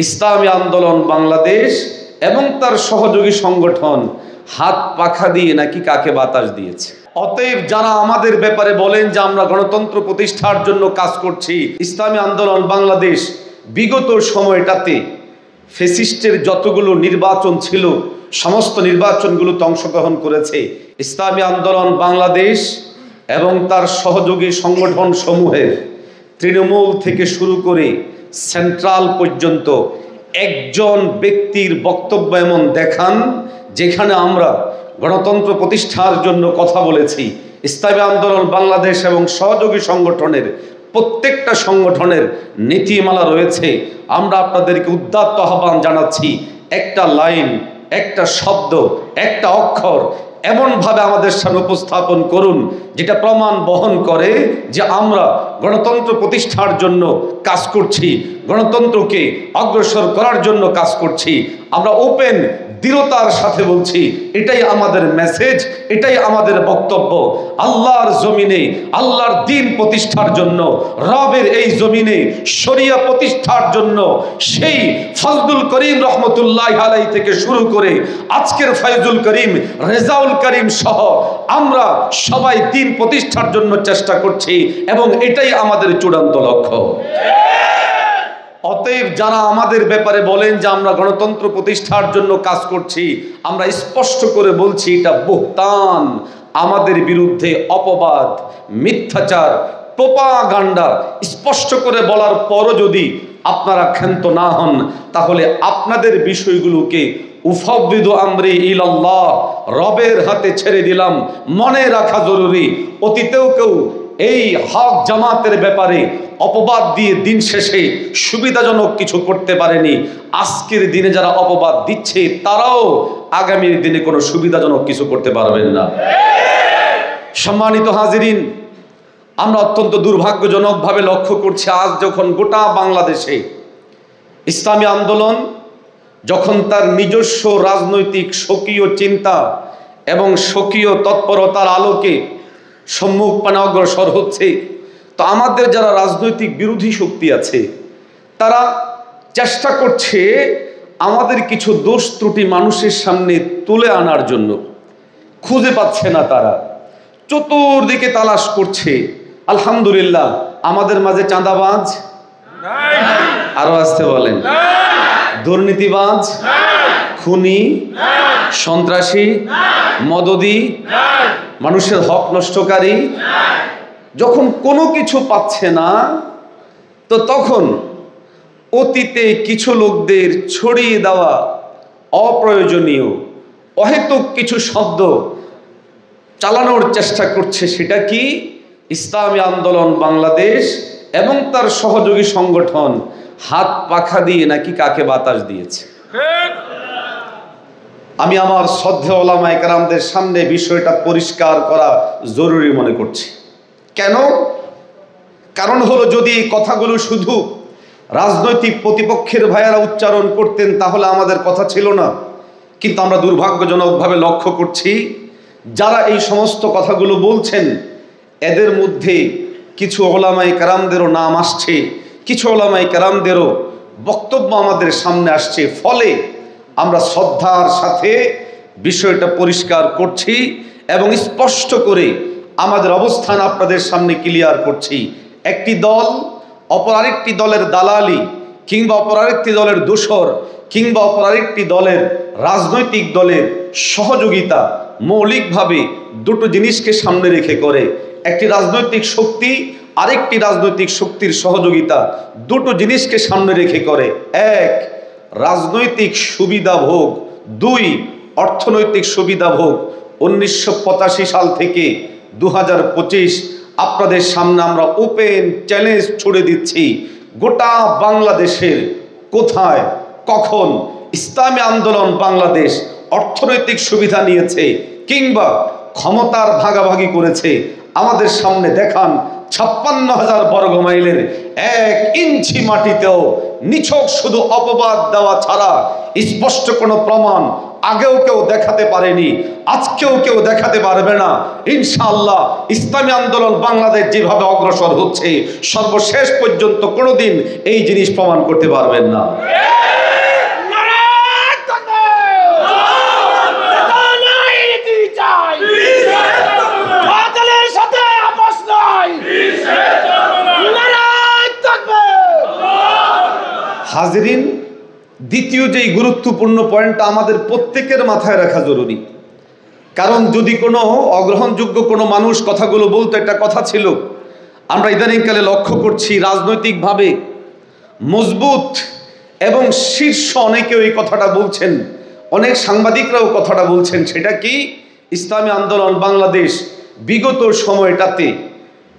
ইসলামী আন্দোলন বাংলাদেশ এবং তার সহযোগী সংগঠন হাত পাখা দিয়ে নাকি কাকে বাতাস দিয়েছে। অতএব যারা আমাদের ব্যাপারে বলেন যে আমরা গণতন্ত্র প্রতিষ্ঠার জন্য কাজ করছি, ইসলামী আন্দোলন বাংলাদেশ বিগত সময়টাতে ফ্যাসিস্টের যতগুলো নির্বাচন ছিল সমস্ত নির্বাচনগুলোতে অংশগ্রহণ করেছে। ইসলামী আন্দোলন বাংলাদেশ এবং তার সহযোগী সংগঠন সমূহের তৃণমূল থেকে শুরু করে সেন্ট্রাল পর্যন্ত একজন ব্যক্তির বক্তব্য এমন দেখান যেখানে আমরা গণতন্ত্র প্রতিষ্ঠার জন্য কথা বলেছি। ইসলামী আন্দোলন বাংলাদেশ এবং সহযোগী সংগঠনের প্রত্যেকটা সংগঠনের নীতিমালা রয়েছে। আমরা আপনাদেরকে উদাত্ত আহ্বান জানাচ্ছি, একটা লাইন, একটা শব্দ, একটা অক্ষর এমনভাবে আমাদের সামনে উপস্থাপন করুন যেটা প্রমাণ বহন করে যে আমরা গণতন্ত্র প্রতিষ্ঠার জন্য কাজ করছি, গণতন্ত্রকে অগ্রসর করার জন্য কাজ করছি। আমরা ওপেন দৃঢ়তার সাথে বলছি, এটাই আমাদের মেসেজ, এটাই আমাদের বক্তব্য। আল্লাহর জমিনে আল্লাহর দ্বীন প্রতিষ্ঠার জন্য, রবের এই জমিনে শরিয়া প্রতিষ্ঠার জন্য সেই ফজলুল করিম রহমতুল্লাহ আলাইহি থেকে শুরু করে আজকের ফয়জুল করিম, রেজাউল করিম সহ আমরা সবাই দ্বীন প্রতিষ্ঠার জন্য চেষ্টা করছি এবং এটাই আমাদের চূড়ান্ত লক্ষ্য। অতএব যারা আমাদের ব্যাপারে বলেন যে আমরা গণতন্ত্র প্রতিষ্ঠার জন্য কাজ করছি, আমরা স্পষ্ট করে বলছি এটা বুহতান, আমাদের বিরুদ্ধে অপবাদ, মিথ্যাচার, প্রোপাগান্ডা। স্পষ্ট করে বলার পরও যদি আপনারা ক্ষান্ত না হন তাহলে আপনাদের বিষয়গুলোকে উফাউবিদু আমরি ইলাল্লাহ, রবের হাতে ছেড়ে দিলাম। মনে রাখা জরুরি, অতীতেও কেউ এই হক জামাতের ব্যাপারে অপবাদ দিয়ে দিন শেষে সুবিধাজনক কিছু করতে পারেনি। আজকের দিনে যারা অপবাদ দিচ্ছে তারাও আগামীর দিনে কোনো সুবিধাজনক কিছু করতে পারবেন না। সম্মানিত হাজিরিন, আমরা অত্যন্ত দুর্ভাগ্যজনকভাবে লক্ষ্য করছি আজ যখন গোটা বাংলাদেশে ইসলামী আন্দোলন যখন তার নিজস্ব রাজনৈতিক স্বকীয় চিন্তা এবং স্বকীয় তৎপরতার আলোকে সম্মুখপানে অগ্রসর হচ্ছে, তো আমাদের যারা রাজনৈতিক বিরোধী শক্তি আছে তারা চেষ্টা করছে আমাদের কিছু দোষ ত্রুটি মানুষের সামনে তুলে আনার জন্য। খুঁজে পাচ্ছে না, তারা চতুর্দিকে তালাশ করছে। আলহামদুলিল্লাহ, আমাদের মাঝে চাঁদাবাজ, আরো আসতে বলেন, দুর্নীতিবাজ, খুনি, সন্ত্রাসী, মদদি, মানুষের হক নষ্টকারী যখন কোনো কিছু পাচ্ছে না, তো তখন অতীতে কিছু লোকদের ছড়িয়ে দেওয়া অপ্রয়োজনীয় অহেতুক কিছু শব্দ চালানোর চেষ্টা করছে। সেটা কি? ইসলামী আন্দোলন বাংলাদেশ এবং তার সহযোগী সংগঠন হাত পাখা দিয়ে নাকি কাকে বাতাস দিয়েছে। আমি আমার শ্রদ্ধেয় ওলামায়ে কেরামদের সামনে বিষয়টা পরিষ্কার করা জরুরি মনে করছি। কেন? কারণ হলো, যদি এই কথাগুলো শুধু রাজনৈতিক প্রতিপক্ষের ভাইয়েরা উচ্চারণ করতেন তাহলে আমাদের কথা ছিল না। কিন্তু আমরা দুর্ভাগ্যজনকভাবে লক্ষ্য করছি যারা এই সমস্ত কথাগুলো বলছেন এদের মধ্যে কিছু ওলামায়ে কেরামদেরও নাম আসছে, কিছু ওলামায়ে কেরামদেরও বক্তব্য আমাদের সামনে আসছে। ফলে আমরা শ্রদ্ধার সাথে বিষয়টা পরিষ্কার করছি এবং স্পষ্ট করে আমাদের অবস্থান আপনাদের সামনে ক্লিয়ার করছি। একটি দল অপর আরেকটি দলের দালালি কিংবা অপর আরেকটি দলের দোসর কিংবা অপর আরেকটি দলের রাজনৈতিক দলের সহযোগিতা মৌলিকভাবে দুটো জিনিসকে সামনে রেখে করে। একটি রাজনৈতিক শক্তি আরেকটি রাজনৈতিক শক্তির সহযোগিতা দুটো জিনিসকে সামনে রেখে করে। এক, রাজনৈতিক সুবিধা ভোগ। দুই, অর্থনৈতিক সুবিধা ভোগ। 1985 সাল থেকে 2025 আপনাদের সামনে আমরা ওপেন চ্যালেঞ্জ ছুড়ে দিচ্ছি, গোটা বাংলাদেশের কোথায় কখন ইসলামী আন্দোলন বাংলাদেশ অর্থনৈতিক সুবিধা নিয়েছে কিংবা ক্ষমতার ভাগাভাগি করেছে আমাদের সামনে দেখান। 56,000 বর্গ মাইলের 1 ইঞ্চি মাটিতেও নিছক শুধু অপবাদ দেওয়া ছাড়া স্পষ্ট কোনো প্রমাণ আগেও কেউ দেখাতে পারেনি, আজকেও কেউ দেখাতে পারবে না। ইনশাআল্লাহ ইসলামী আন্দোলন বাংলাদেশ যেভাবে অগ্রসর হচ্ছে সর্বশেষ পর্যন্ত কোনোদিন এই জিনিস প্রমাণ করতে পারবেন না। হাজরিন, দ্বিতীয় যেই গুরুত্বপূর্ণ পয়েন্টটা আমাদের প্রত্যেকের মাথায় রাখা জরুরি, কারণ যদি কোনো অগ্রহণযোগ্য কোনো মানুষ কথাগুলো বলতো, একটা কথা ছিল, আমরা ইদানিংকালে লক্ষ্য করছি রাজনৈতিকভাবে মজবুত এবং শীর্ষ অনেকেও এই কথাটা বলছেন, অনেক সাংবাদিকরাও কথাটা বলছেন। সেটা কি? ইসলামী আন্দোলন বাংলাদেশ বিগত সময়টাতে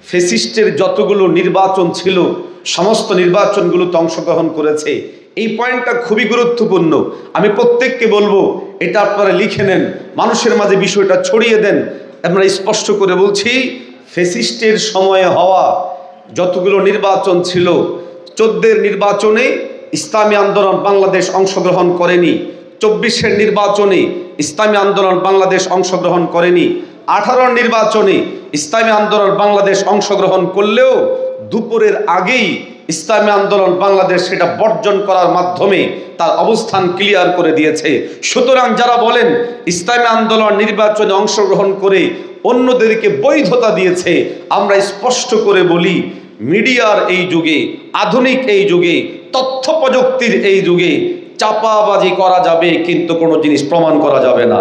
ফ্যাসিস্টের যতগুলো নির্বাচন ছিল সমস্ত নির্বাচনগুলোতে অংশগ্রহণ করেছে। এই পয়েন্টটা খুবই গুরুত্বপূর্ণ। আমি প্রত্যেককে বলবো এটা আপনারা লিখে নেন, মানুষের মাঝে বিষয়টা ছড়িয়ে দেন। আমরা স্পষ্ট করে বলছি, ফ্যাসিস্টের সময়ে হওয়া যতগুলো নির্বাচন ছিল, 14 নির্বাচনে ইসলামী আন্দোলন বাংলাদেশ অংশগ্রহণ করেনি, 24 নির্বাচনে ইসলামী আন্দোলন বাংলাদেশ অংশগ্রহণ করেনি, 18 নির্বাচনে ইসলামী আন্দোলন বাংলাদেশ অংশগ্রহণ করলেও দুপুরের আগেই ইসলামী আন্দোলন বাংলাদেশ সেটা বর্জন করার মাধ্যমে তার অবস্থান ক্লিয়ার করে দিয়েছে। সুতরাং যারা বলেন ইসলামী আন্দোলন নির্বাচনে অংশগ্রহণ করে অন্যদেরকে বৈধতা দিয়েছে, আমরা স্পষ্ট করে বলি, মিডিয়ার এই যুগে, আধুনিক এই যুগে, তথ্য প্রযুক্তির এই যুগে চাপাবাজি করা যাবে, কিন্তু কোনো জিনিস প্রমাণ করা যাবে না।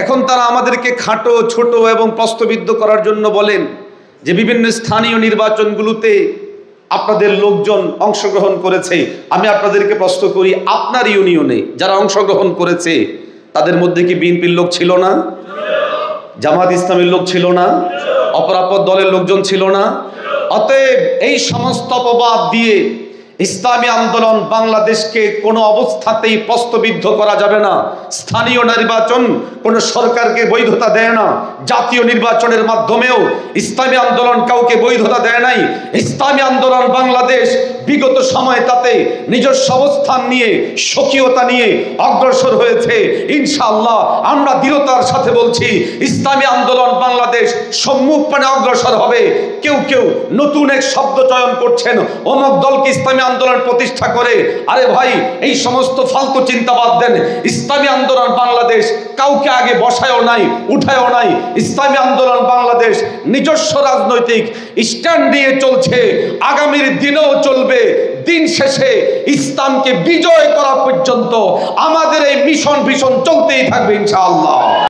এখন তারা আমাদেরকে খাটো, ছোট এবং প্রশ্নবিদ্ধ করার জন্য বলেন যে বিভিন্ন স্থানীয় নির্বাচনগুলোতে আপনাদের লোকজন অংশগ্রহণ করেছে। আমি আপনাদেরকে প্রশ্ন করি, আপনার ইউনিয়নে যারা অংশগ্রহণ করেছে তাদের মধ্যে কি বিএনপির লোক ছিল না? জামাত ইসলামের লোক ছিল না? অপরাপর দলের লোকজন ছিল না? অতএব এই সমস্ত অপবাদ দিয়ে ইসলামী আন্দোলন বাংলাদেশকে কোনো অবস্থাতেই প্রশ্নবিদ্ধ করা যাবে না। স্থানীয় নির্বাচন কোনো সরকারকে বৈধতা দেয় না, জাতীয় নির্বাচনের মাধ্যমেও ইসলামী আন্দোলন কাউকে বৈধতা দেয় নাই। ইসলামী আন্দোলন বাংলাদেশ বিগত সময় তাতে নিজস্ব অবস্থান নিয়ে, স্বকীয়তা নিয়ে অগ্রসর হয়েছে। ইনশাআল্লাহ আমরা দৃঢ়তার সাথে বলছি, ইসলামী আন্দোলন বাংলাদেশ সম্মুখপানে অগ্রসর হবে। কেউ কেউ নতুন এক শব্দ চয়ন করছেন, অমুক দলকে ইসলামী আন্দোলন প্রতিষ্ঠা করে। আরে ভাই, এই সমস্ত ফালতু চিন্তাবাদ দেন। ইসলামী আন্দোলন বাংলাদেশ কাউকে আগে বসায়ও নাই, উঠায়ও নাই। ইসলামী আন্দোলন বাংলাদেশ নিজস্ব রাজনৈতিক স্ট্যান্ড নিয়ে চলছে, আগামীর দিনেও চলবে। দিন শেষে ইসলামকে বিজয় করা পর্যন্ত আমাদের এই মিশন চলতেই থাকবে ইনশাআল্লাহ।